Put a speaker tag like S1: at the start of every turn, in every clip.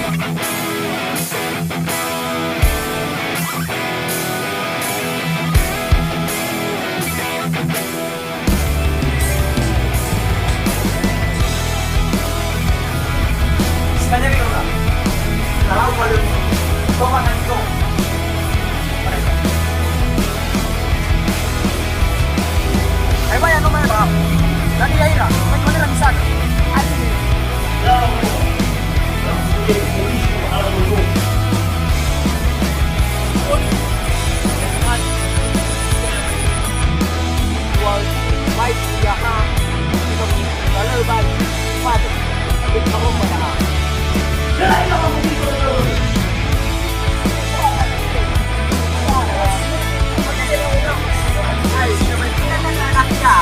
S1: Sekali lagi udah. Kalau malu, kau makan itu. Ay vaya, no me va. Dani Yaira, may manera misal. Ano yun? Baik ya ha. Kalau baik, patut kita ngomong dah. Dah, dah kamu dulu. Ay, sebenarnya anaknya.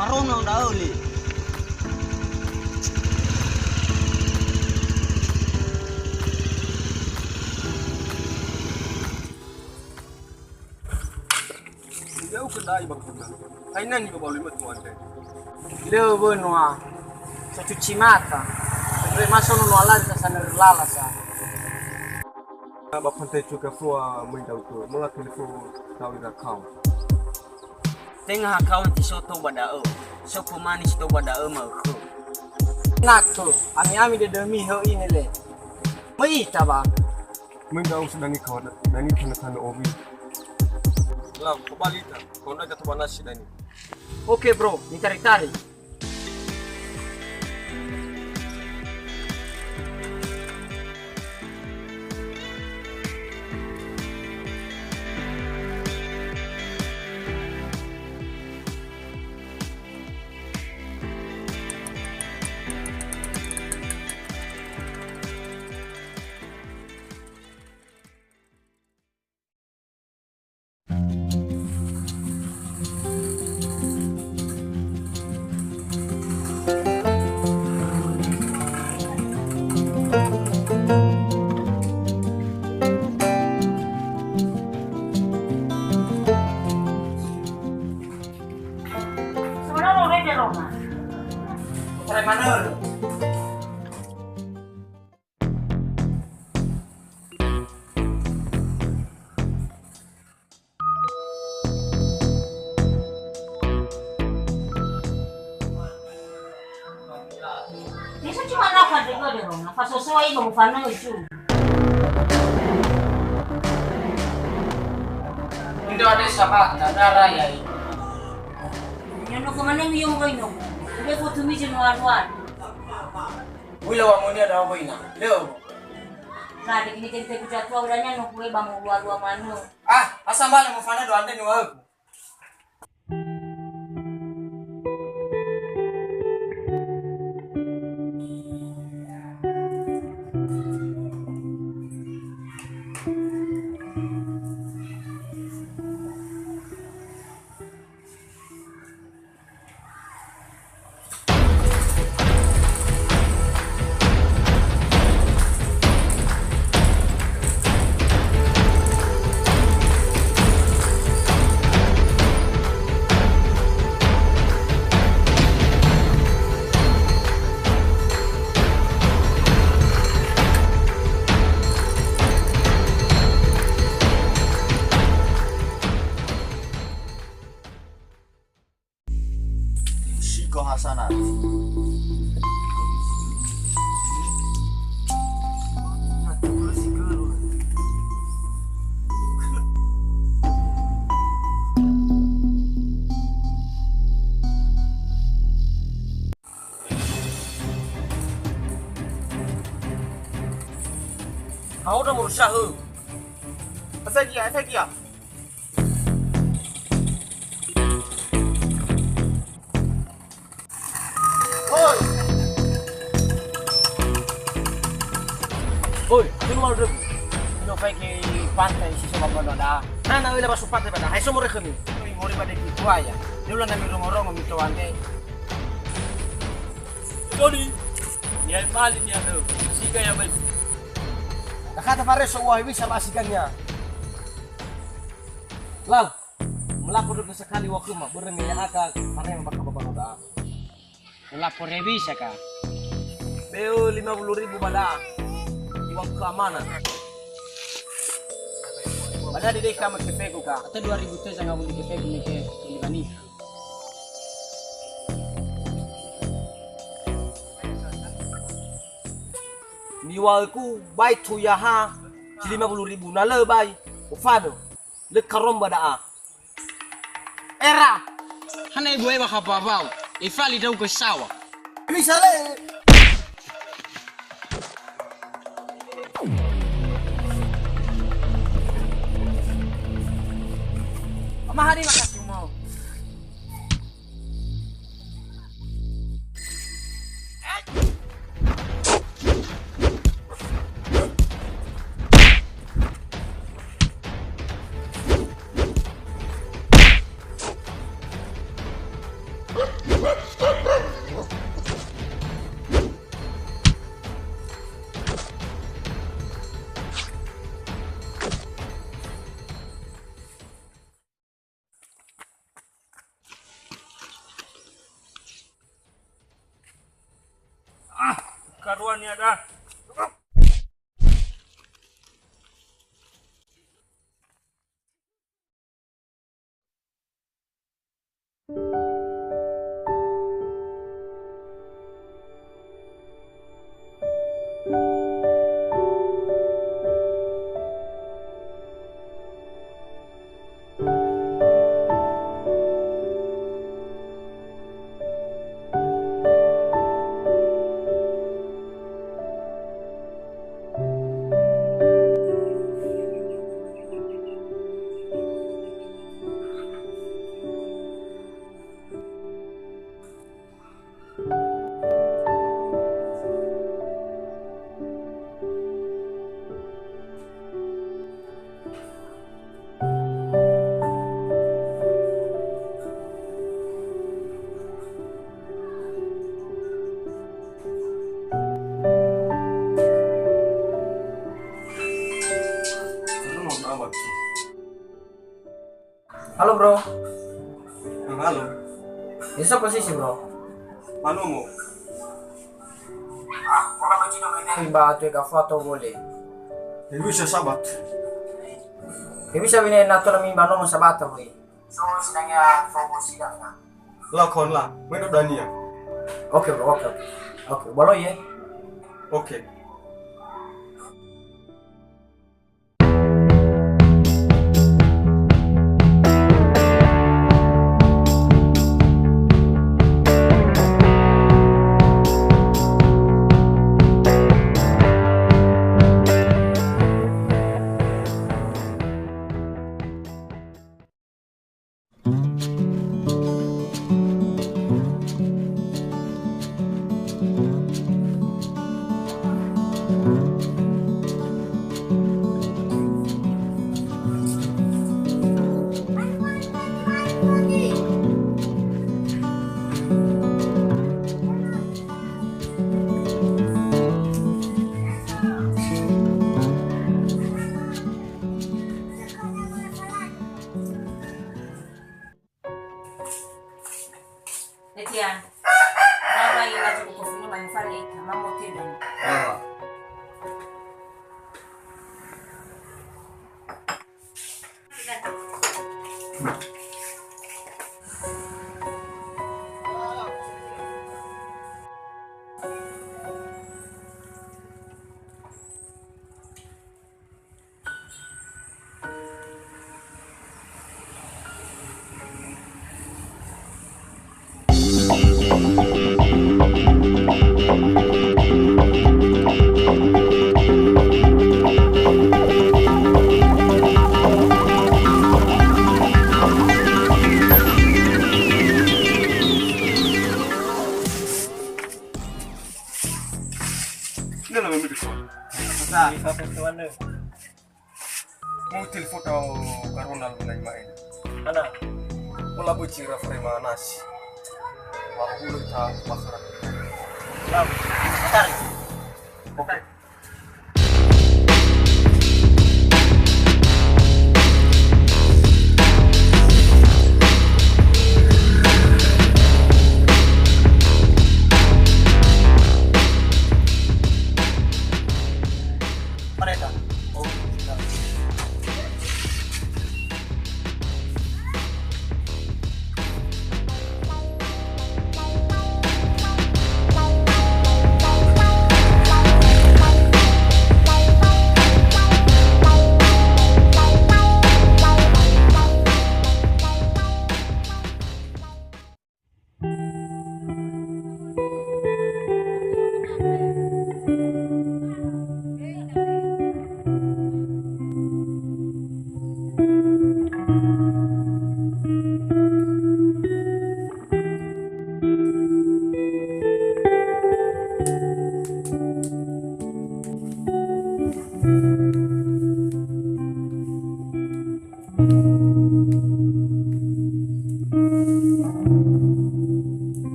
S1: Karona nda uli. Jauh kendai bang kuna. Kainan juga boleh mat muante. Leo benua. Sa cuci mata. Andre masuk no ala sa sanar lala sa.
S2: Ba phante chu ka floa mui dau tu. Mula telefon tau ira kau.
S1: Tengah account ti soto badao. So kumanis to badao mau ko. Nak tu, ami de demi ho ini le. Mai ta ba.
S2: Mui dau sedang kau nani thana obi. Lah, kebalita. Kau nak jatuh panas sih Dani.
S1: Oke bro, ni tarik-tarik. Try mana?
S3: Isso cuma nak ada juga di rumah. Pas sesuai kamu fana itu.
S1: Hindi ada saka, ada raya.
S3: Yang nak kemana yang kau ini? Udah kau tumi jenuan.
S1: Wila wa muni ada apa ina? Leo.
S3: Nah, di sini kita pucat tua udahnya nak kue bangun luar mana?
S1: Ah, asam balik mo fana do ande ni wa.
S4: Shiko Hasanat.
S1: Kau udah berusaha. Asal kia. Oi.
S4: Oi, keluar dulu.
S1: Ino fai ke pantai si soba bono da.
S4: Nana wila masuk pantai pada. Hai semua rekeni.
S1: Oi mori pada gitu aja. Dulu nami rongo-rongo mito ante.
S4: Tony, ni ay mali niya do. Siga ya baik.
S2: Nakata pare so wah bisa masikannya.
S4: Lang, melapor dulu sekali waktu mah. Beremi ya akak. Mana yang bakal bapak da.
S1: Lapor bisa ka.
S4: Beo 50.000 pada. Iwang keamanan.
S1: Pada di deka mak kefego ka.
S3: Atau 2000 tu jangan boleh ke fake ni ke Libani.
S4: Niwalku bay tuyaha 50.000 na lebay. Ufado. Le karomba da.
S1: Era. Hana ibu ewa kapabau. Ifali dau ke sawa.
S4: Bisa le.
S1: Mahari makasih mo.
S4: Karuan ya dah.
S1: Halo bro.
S2: Halo.
S1: Bisa posisi bro.
S2: Manu mo.
S1: Iba tu ka foto boleh.
S2: Bisa sabat.
S1: Bisa bine nato mi bano mo sabata boy. So sedangnya fokus sidak na.
S2: Lakon lah. Medo Dania.
S1: Oke bro, oke. Oke, bolo ye.
S2: Oke.
S3: Etian. Naba yung ato ko kung naman fali, mamo tidan.
S5: Thank you.
S2: Nggak lah memang dikon.
S1: Sa,
S4: Sampai ke mana?
S2: Mau telepon tau Ronald mulai main.
S4: Mana?
S2: Mula bercira frema nasi. Aku lu tahu masalah.
S4: Lam. Tarik.
S2: Oke.
S4: Mereka. Oh,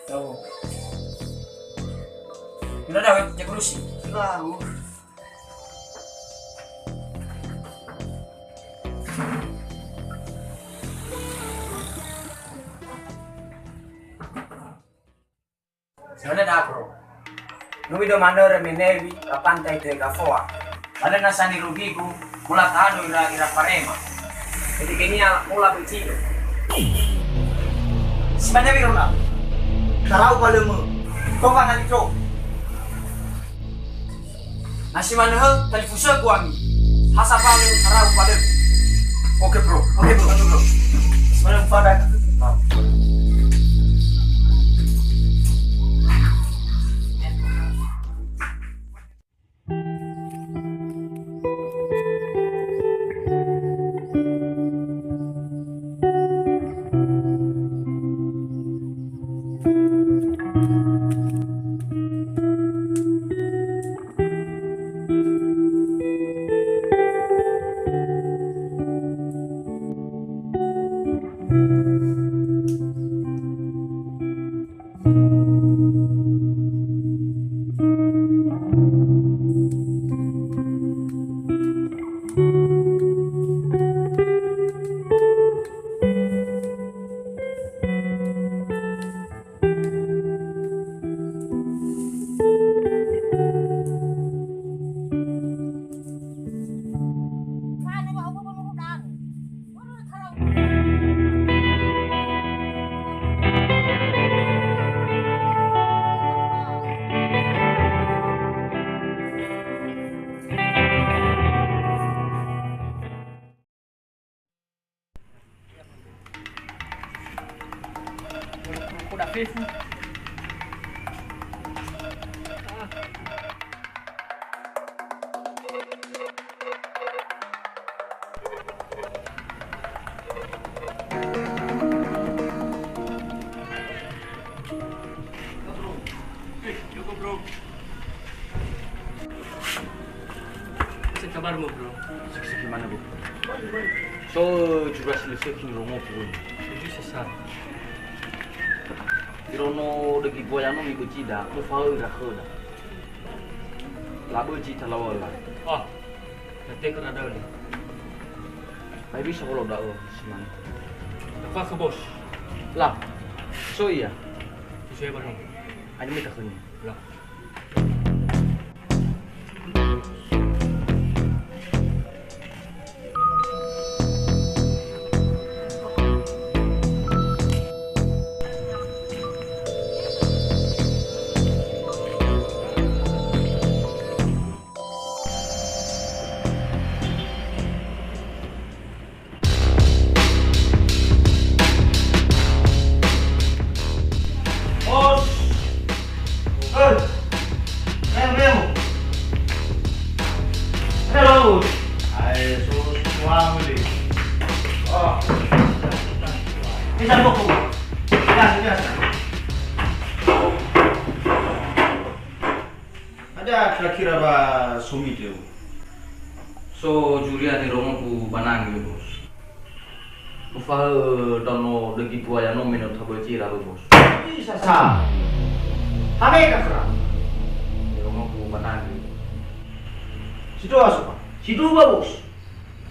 S1: Yo. Bila dah jaga rusi.
S2: Tahu.
S1: Sebenarnya dah bro. Numi do mandor menevi la pantai te gafoa. Pada nasani rugiku mula tado ira parema. Jadi kenia mula bercilo. Sebenarnya birona. Tahu palemu. Kau kan nanti kau. Nasi mana tadi fusa kuami. Hasa palu tahu palemu.
S2: Oke bro.
S1: Oke bro. Sebenarnya pada.
S4: udah vivo.
S5: Kabarmu bro,
S4: Gimana bu?
S5: so juga selesai kini romo pun.
S4: Setuju sesat.
S5: Irono degi boyano mi bejida, mu fau ira khoda. Labo ji talawala.
S4: Oh, nanti kena ada ni.
S5: Mai bisa kalau dak seman.
S4: Apa ke bos?
S5: Lah, so iya,
S4: Saya baru.
S5: ani mi takhni.
S4: Lah.
S5: Bisa buku. Biasa. Ada kira-kira sumi tu.
S6: So juria di romo ku banang gitu bos. Ufah dono degi tua ya nomino thabo cira bos.
S5: Bisa sah. Hame ka kira.
S6: Di romo ku banang gitu.
S5: Situ asupa.
S7: Situ bos.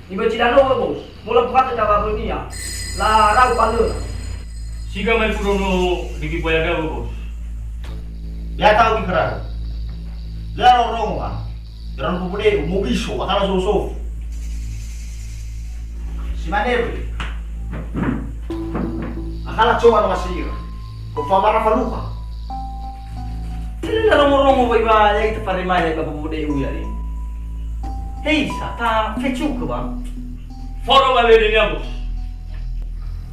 S7: Iba cidano bos. Mula buka tawa dunia. La rau palu.
S8: Siga mai furono digi poyaga bos.
S5: Ya tahu kira. Lah orang ah. Jangan pupude mugisho akala soso. Si manevo. Akala cuma no masira. Ko famara faluka.
S7: Tidak romo-romo iba ya itu parimaya iba pupude uya ni. Hei sa fechu ke bang.
S8: Foro bale de bos.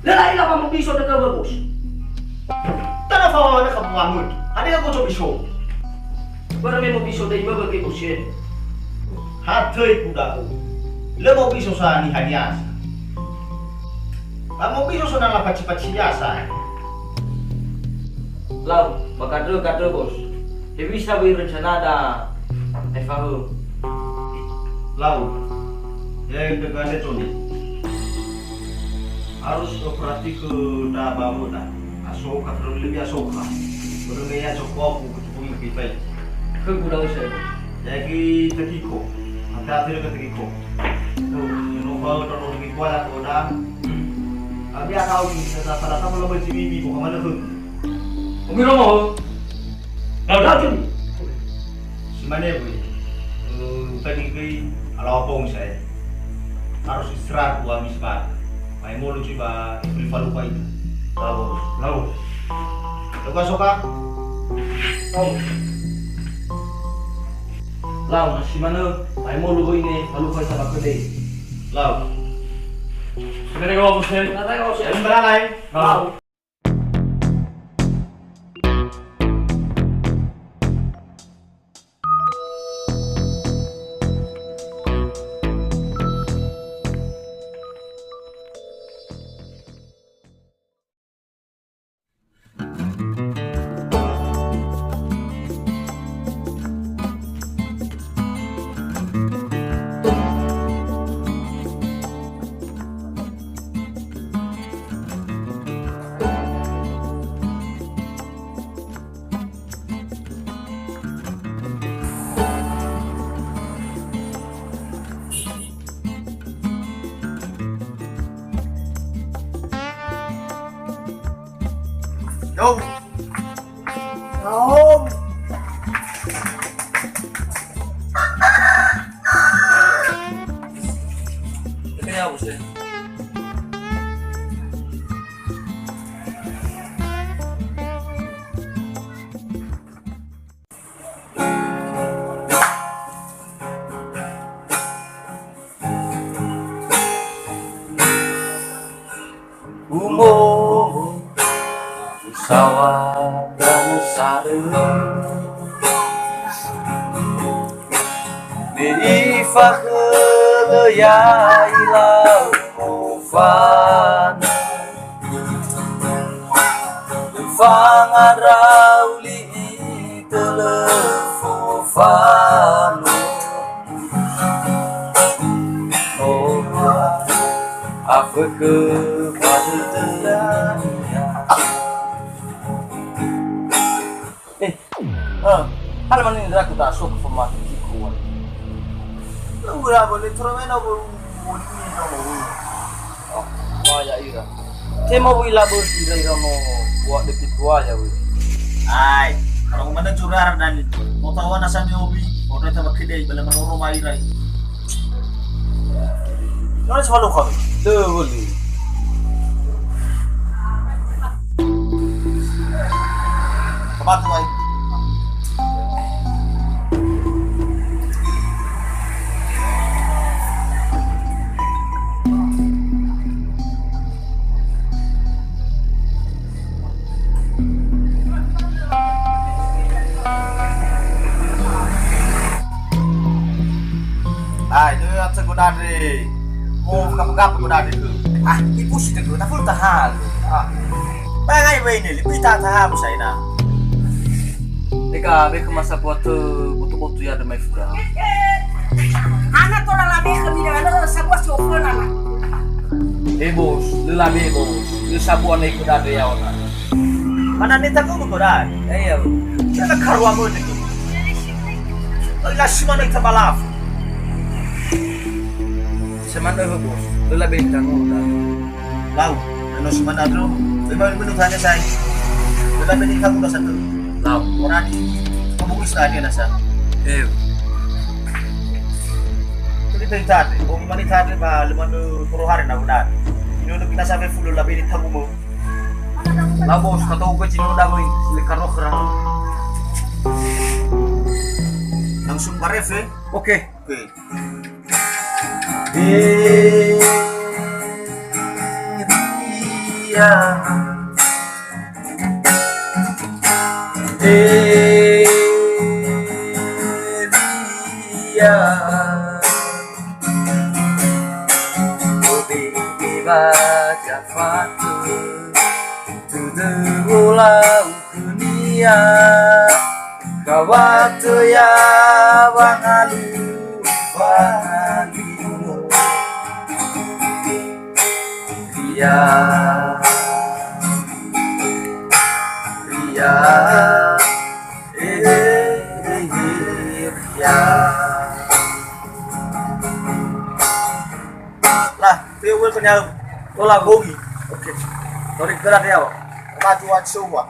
S7: Lala ila kamu biso de bos.
S5: Tana fa na kabuangut. Ada ko coba biso.
S7: Barame mo biso de iba bagi bos ye.
S5: Hatay kudaku. Lemo biso sa ni hanyasa. Amo biso sa nang paci-paci yasa.
S7: Lau, bakadre bos. Hebi sabi rencana da. Efahu.
S5: Lau. Yang tegane toni. Harus operasi ke da babuta. Asoka terus lebih asoka. Berumia cukup kutubu kita.
S7: Ke gudang saya.
S5: Jadi tegiko. Hati-hati dengan tegiko. Tuh, nova dono tegiko ya toda. Abi akau ni rata-rata kalau berjibi bukan mana tu.
S7: Umi romo. Lau juni.
S5: Si mana boleh? Tadi ke ala opong saya. Harus istirahat dua misbar. Mai mulu coba beli faluka itu. Lau. Luka soka?
S7: Lau. Lau nasi mana? Mai mo lugo ini, malu kau sama kedai.
S5: Lau.
S8: Sebenarnya kau bos ya.
S7: Nada kau sih.
S5: Yang beralai.
S7: Lau.
S5: Yo. Om.
S7: Kaya bos ya.
S6: Sawah dan sare Diifah ya ilau mufan Fangan rauli telefufan Oh apa kepada telanya
S7: Hal mana ni aku tak suka format kikuan.
S5: Ura boleh terus boleh
S7: Oh, waya ira. Tema wila bos ira ira mo buat deket waya we.
S5: Ay, kalau mana curar dan mau tahu nasa mi obi, orang itu bakidai bela menurut mairai. Jangan selalu kau.
S7: Tuh boleh.
S5: Kapan tu ay? Ay, itu yang sekolah dari. Mau kamu kamu sekolah dari tu.
S7: Ah, ibu sih tu, tak perlu tahan.
S1: Pangai ini lebih tak tahu saya nak.
S6: Eka beka masa buat butuh ya ada mai fura.
S3: Anak tu lah lebih kami dengan sebuah sofa nana.
S6: Bos, lila bos. Lu sabuan ikut ada ya orang.
S1: Mana ni tak kau dah?
S6: Iya.
S1: Kita karwa mo ni. Ila simana kita balaf.
S6: Semana bos. Lila bintang udah.
S1: Lau, ano simana dulu? Memang minum tanya saya. Kita beli kamu dah satu. Lau, orang ni pembungkus tadi nasa. Jadi tadi, orang mana tadi bah lemah tu hari nak buat. Ini untuk kita sampai full lah beli kamu mo.
S6: Lau bos, kata gue cina udah gue lekar kerang.
S1: Langsung baref eh?
S6: Oke.
S1: Kawatu ya wangalu Ria lah dia wil punya bola gogi oke tarik gerak dia kemajuan semua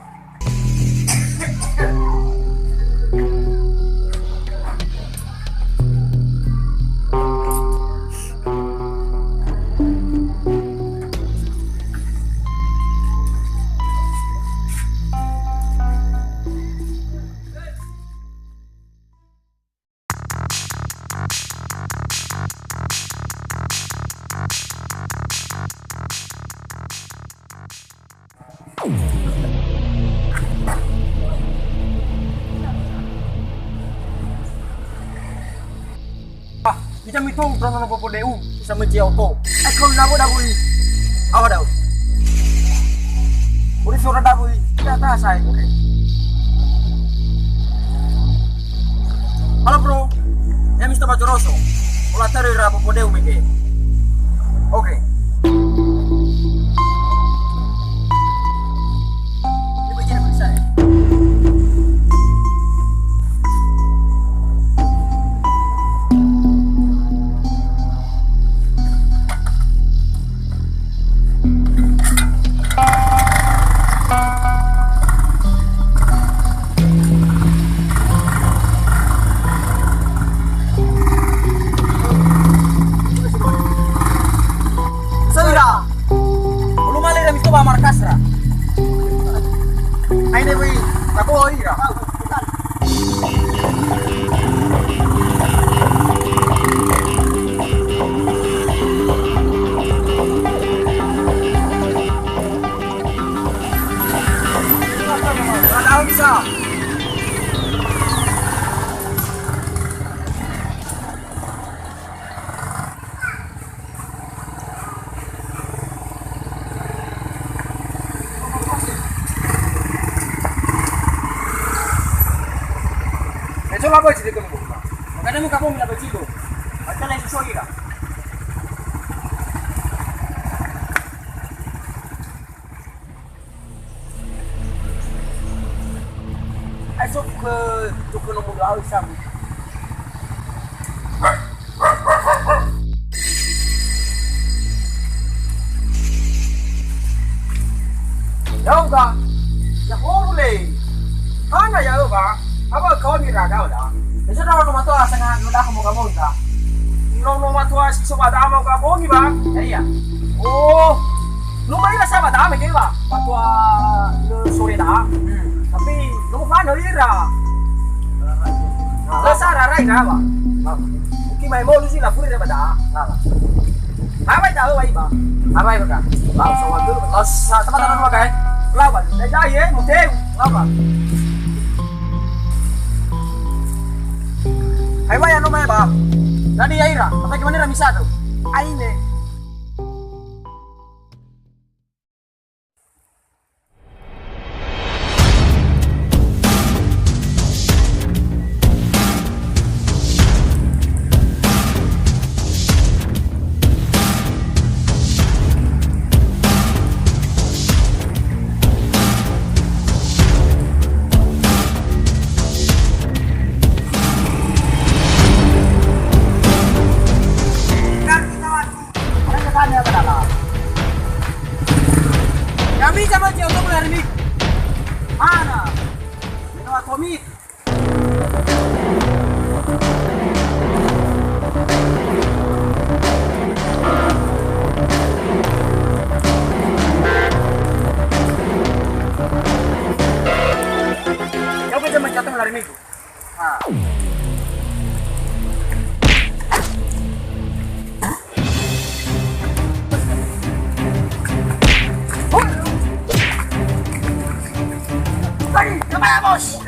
S2: Kita mitong drone popo deu sa meji auto.
S1: Kau nabo dah bui apa dah
S2: Uri suara dah bui. Kita tak sai. Oke. Halo bro. Ya Mr. Majoroso. Ola tari ra popo deu meke. Oke. Ini begini bisa ya. Markasra. Aine bui, tako ira. Ada bisa. Coba apa sih kamu? Makanya kamu minta begitu. Macam yang susah kira. Esok ke tukang nombor lalu sama. Jauh tak? Ya boleh. Mana jauh pak? Apa kau ni raga dah? Besok dah orang matua sangat mudah kamu dah. Orang matua si sobat ama kamu ni bang? Iya. Oh, lumayan lah sahabat ama ke bang? Matua sore dah. Tapi lumayan hari dah. Lah sarah rai dah bang. Mungkin mai mau lusi lah puri dah dah. Apa itu awak bang? Apa itu kan? Lah sama tu. Teman-teman pakai. Lawan. Dah ye, mungkin. Lawan. Hai waya no mai ba. Nani yaira, apa gimana ra misado? Aine. Kamisa maji untuk melarimik. Mana? Minum atomik. Kau bisa menjatuh melarimik. Ah. ¡Vamos!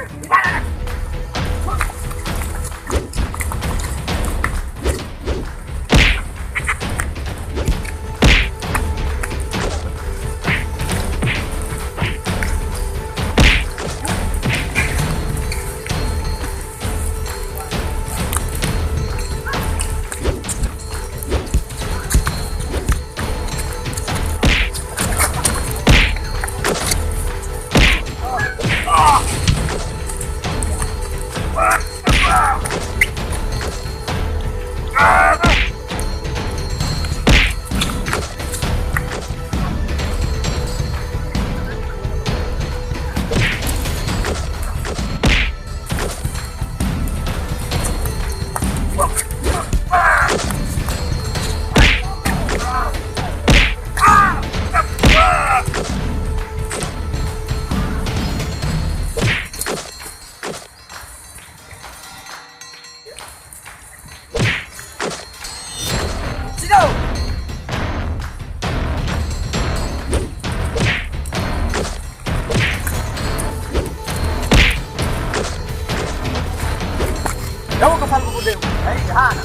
S2: Jauh kapal bubudeu. Hei, hana.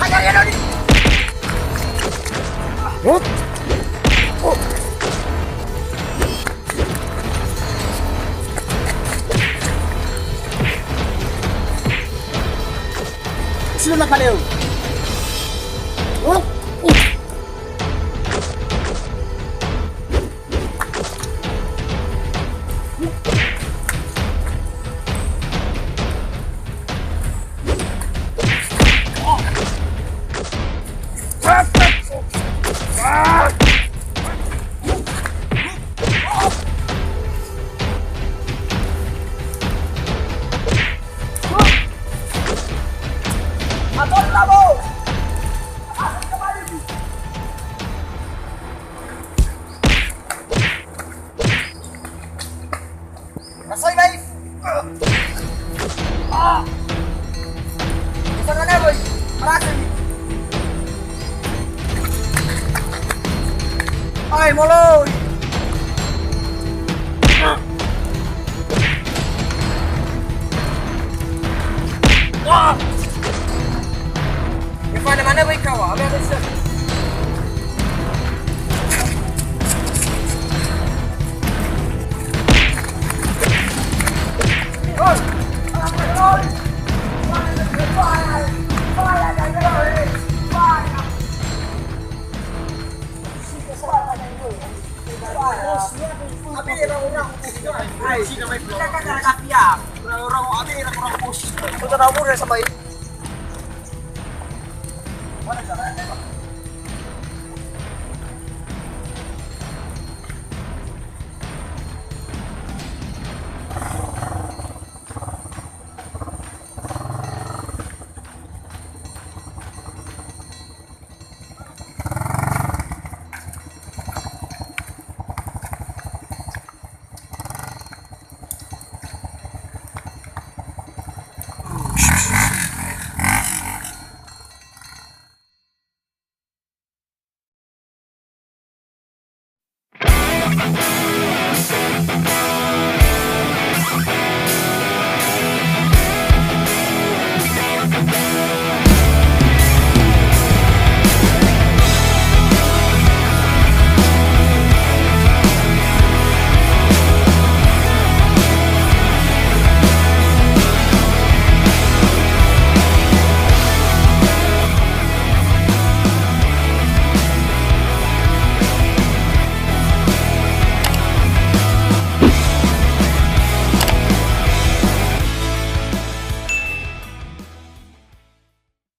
S2: Hayo ya doni. Hop. Oh. Sino na kaleo? Oh. Nasay guys. Isa na boy. Marasay. Ay, moloy. Yang mana boy kau? Apa yang ada?